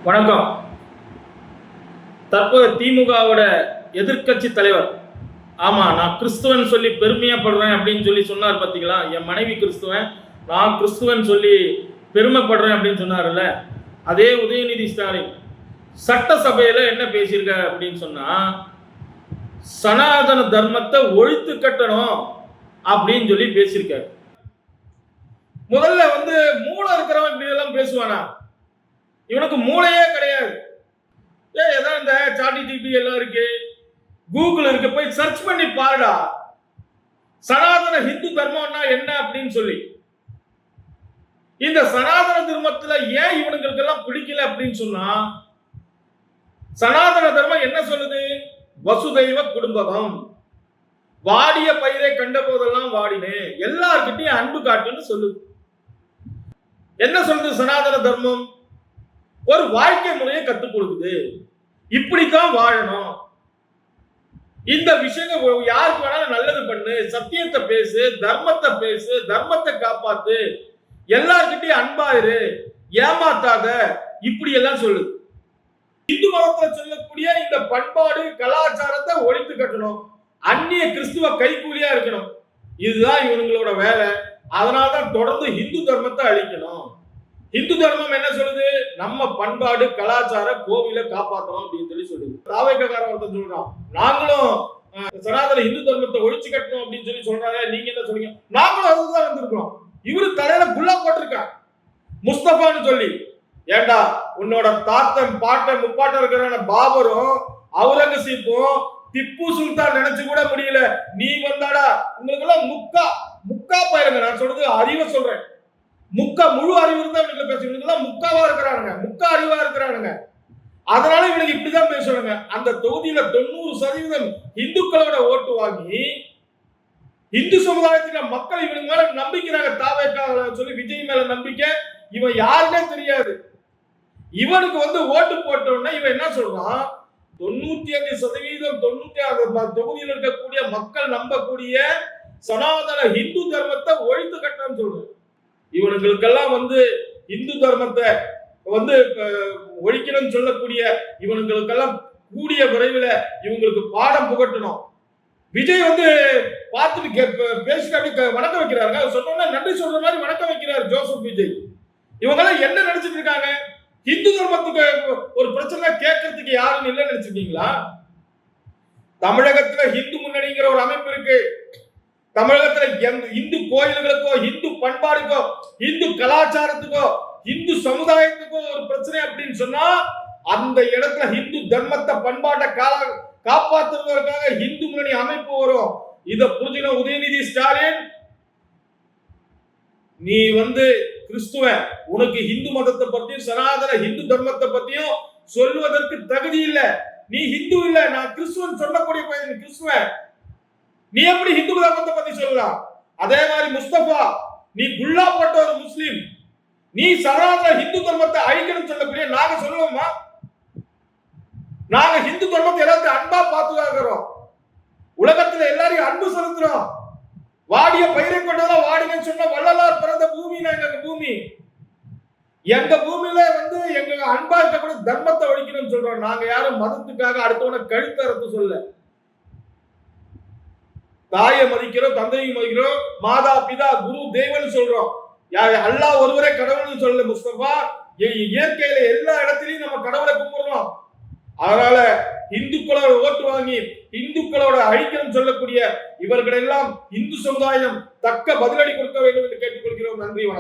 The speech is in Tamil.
வணக்கம். தற்போது திமுகவோட எதிர்க்கட்சி தலைவர், ஆமா நான் கிறிஸ்துவன் சொல்லி பெருமையாப்படுறேன் அப்படின்னு சொல்லி சொன்னார் பார்த்தீங்களா? என் மனைவி கிறிஸ்துவன், நான் கிறிஸ்துவன் சொல்லி பெருமைப்படுறேன் அப்படின்னு சொன்னார்ல, அதே உதயநிதி ஸ்டாலின் சட்டசபையில் என்ன பேசியிருக்காரு அப்படின்னு சொன்னா, சனாதன தர்மத்தை ஒழித்து கட்டணும் அப்படின்னு சொல்லி பேசியிருக்காரு. முதல்ல மூளை இருக்கிறவன் இப்படி எல்லாம் பேசுவானா? இவனுக்கு மூளையே கிடையாது. ஏதோ இந்த ChatGPT எல்லாம் இருக்கு, கூகுள் இருக்கு, போய் சர்ச் பண்ணி பாருடா சனாதன ஹிந்து தர்மம்னா என்ன அப்படின்னு சொல்லி. இந்த சனாதன தர்மத்துல ஏன் இவனுங்களுக்கு எல்லாம் பிடிக்கல அப்படின்னு சொன்னா, சனாதன தர்மம் என்ன சொல்லுது? வசுதைவ குடும்பம், வாடிய பயிரை கண்ட போதெல்லாம் வாடினே, எல்லார்கிட்டையும் அன்பு காட்டுன்னு சொல்லுது. என்ன சொல்லுது சனாதன தர்மம்? ஒரு வாழ்க்கை முறையை கற்றுக் கொடுக்குது, இப்படித்தான் வாழணும், இந்த விஷயங்கள் யாருக்கு வேணாலும் நல்லது பண்ணு, சத்தியத்தை பேசு, தர்மத்தை பேசு, தர்மத்தை காப்பாத்து, எல்லார்கிட்டையும் அன்பாயிரு, ஏமாத்தாத, இப்படி எல்லாம் சொல்லுது. இந்து மதத்தில் சொல்லக்கூடிய இந்த பண்பாடு கலாச்சாரத்தை ஒழித்து கட்டணும், அந்நிய கிறிஸ்துவ கைக்கூலியா இருக்கணும், இதுதான் இவங்களோட வேலை. அதனால்தான் தொடர்ந்து இந்து தர்மத்தை அழிக்கணும். இந்து தர்மம் என்ன சொல்லுது? நம்ம பண்பாடு கலாச்சார கோவிலை காப்பாற்றணும் அப்படின்னு சொல்லி சொல்லுது. தாவேக்காரன் சொல்றான், நாங்களும் சனாதன இந்து தர்மத்தை ஒழிச்சு கட்டணும் அப்படின்னு சொல்லி சொல்றாங்க, நீங்க என்ன சொல்றீங்க? நாங்களும் அதுதான் வந்திருக்கிறோம். இவரு தலையில குல்லா போட்டிருக்கான் முஸ்தபான்னு சொல்லி. ஏண்டா உன்னோட தாத்தன் பாட்டன் முப்பாட்டம் இருக்கிற பாபரும் அவுரங்கசீப்பும் திப்பு சுல்தான் நினைச்சு கூட முடியல, நீ வந்தாடா. உங்களுக்கு எல்லாம் முக்கா பயிருங்க. நான் சொல்றது அறிவை சொல்றேன், முழு அறிவு இருந்தா இவனுக்கு பேச, இவனுக்கு முக்காவா இருக்கிறானுங்க, முக்கா அறிவா இருக்கிறானுங்க. அதனால இவனுக்கு இப்படிதான் பேசுறாங்க. அந்த தொகுதியில 90% இந்துக்களோட ஓட்டு வாங்கி இந்து சமுதாயத்தின மக்கள் இவனுக்கு மேல நம்பிக்கிறாங்க. தாவேக்கா சொல்லி விஜய் மேல நம்பிக்கை. இவன் யாருன்னே தெரியாது. இவனுக்கு ஓட்டு போட்டோன்னா இவன் என்ன சொல்றான்? 95% தொகுதியில் இருக்கக்கூடிய மக்கள் நம்பக்கூடிய சனாதன இந்து தர்மத்தை ஒழித்து கட்டணும்னு சொல்றான். இவனுங்களுக்கெல்லாம் இந்து தர்மத்தை ஒழிக்கணும்னு சொல்லக்கூடிய இவனுங்களுக்கெல்லாம் கூடிய விரைவில் இவங்களுக்கு பாடம் புகட்டணும். விஜய் பார்த்துட்டு பேசிட்டு அப்படி வணக்கம் வைக்கிறாங்க. சொன்னோம்னா நன்றி சொல்ற மாதிரி வணக்கம் வைக்கிறார் ஜோசப் விஜய். இவங்க எல்லாம் என்ன நினைச்சிட்டு இருக்காங்க? இந்து தர்மத்துக்கு ஒரு பிரச்சனை கேட்கறதுக்கு யாரும் இல்லை நினைச்சிருக்கீங்களா? தமிழகத்துல இந்து முன்னணிங்கிற ஒரு அமைப்பு இருக்கு. தமிழகத்துல இந்து கோயில்களுக்கோ, இந்து பண்பாடுக்கோ, இந்து கலாச்சாரத்துக்கோ, இந்து சமுதாயத்துக்கோ ஒரு பிரச்சனை அப்படின்னு சொன்னா, அந்த இடத்துல இந்து தர்மத்தை பண்பாட்டை காப்பாற்றுவதற்காக இந்து முன்னணி அமைப்பு வரும். இத புரிஞ்சுன உதயநிதி ஸ்டாலின், நீ கிறிஸ்துவ, உனக்கு இந்து மதத்தை பத்தியும் சனாதன இந்து தர்மத்தை பத்தியும் சொல்வதற்கு தகுதி இல்லை. நீ இந்து இல்ல, நான் கிறிஸ்துவன் சொல்லக்கூடிய கிறிஸ்துவ, நீ எப்படி இந்து தர்மத்தை பத்தி சொல்லலாம்? அதே மாதிரி முஸ்தபா, நீ குல்லா பட்ட ஒரு முஸ்லிம், நீ சனாதன இந்து தர்மத்தை அழிக்கணும் சொல்லக்கூடிய நாங்க சொல்லுவோமா? நாங்க இந்து தர்மத்தை எல்லாத்தையும் அன்பா பாத்துக்கிறோம், உலகத்துல எல்லாரையும் அன்பு செலுத்துறோம். வாடிய பயிரை கொண்டதான் வாடினு சொன்ன வள்ளலார் பிறந்த பூமி எங்க பூமி. எங்க பூமியில எங்க அன்பா இருக்கக்கூடிய தர்மத்தை ஒழிக்கணும்னு சொல்றோம். நாங்க யாரும் மதத்துக்காக அடுத்தவன கழுத்தறுத்து சொல்ல. தாயை மதிக்கிறோம், தந்தையை மதிக்கிறோம், மாதா பிதா குரு தெய்வம்னு சொல்றோம். அல்லாஹ் ஒருவரே கடவுள்னு சொல்லல முஸ்தபா. இயற்கையில எல்லா இடத்திலையும் நம்ம கடவுளை கும்பிடுறோம். அதனால இந்துக்களோட ஓட்டு வாங்கி இந்துக்களோட அழிக்கணும் சொல்லக்கூடிய இவர்களெல்லாம் இந்து சமுதாயம் தக்க பதிலடி கொடுக்க வேண்டும் என்று கேட்டுக்கொள்கிறோம். நன்றி, வணக்கம்.